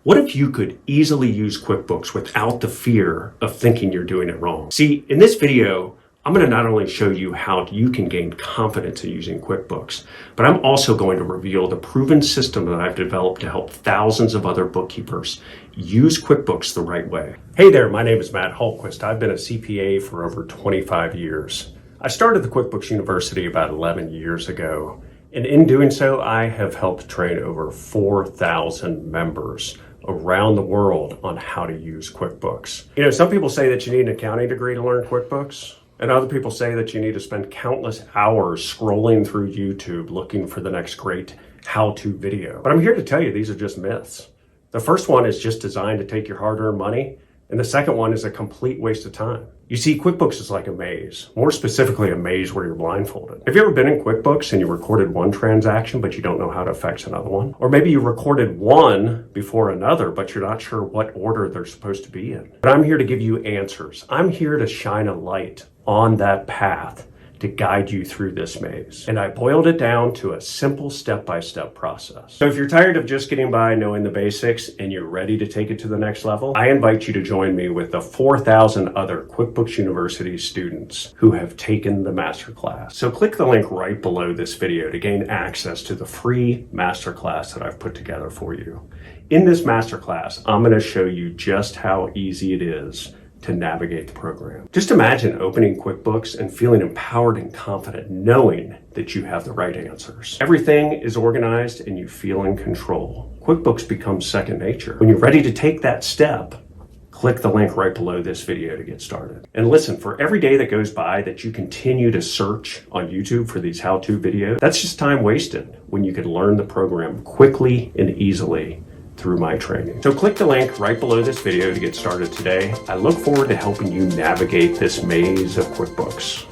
What if you could easily use QuickBooks without the fear of thinking you're doing it wrong? See, in this video, I'm going to not only show you how you can gain confidence in using QuickBooks, but I'm also going to reveal the proven system that I've developed to help thousands of other bookkeepers use QuickBooks the right way. Hey there, my name is Matt Hultquist. I've been a CPA for over 25 years. I started the QuickBooks University about 11 years ago, and in doing so, I have helped train over 4,000 members around the world on how to use QuickBooks. You know, some people say that you need an accounting degree to learn QuickBooks, and other people say that you need to spend countless hours scrolling through YouTube looking for the next great how-to video. But I'm here to tell you these are just myths. The first one is just designed to take your hard-earned money, and the second one is a complete waste of time. You see, QuickBooks is like a maze, more specifically a maze where you're blindfolded. Have you ever been in QuickBooks and you recorded one transaction, but you don't know how to effect another one? Or maybe you recorded one before another, but you're not sure what order they're supposed to be in. But I'm here to give you answers. I'm here to shine a light on that path to guide you through this maze. And I boiled it down to a simple step-by-step process. So if you're tired of just getting by knowing the basics and you're ready to take it to the next level, I invite you to join me with the 4,000 other QuickBooks University students who have taken the masterclass. So click the link right below this video to gain access to the free masterclass that I've put together for you. In this masterclass, I'm going to show you just how easy it is to navigate the program. Just imagine opening QuickBooks and feeling empowered and confident, knowing that you have the right answers. Everything is organized and you feel in control. QuickBooks becomes second nature. When you're ready to take that step, click the link right below this video to get started. And listen, for every day that goes by that you continue to search on YouTube for these how-to videos, that's just time wasted when you can learn the program quickly and easily through my training. So click the link right below this video to get started today. I look forward to helping you navigate this maze of QuickBooks.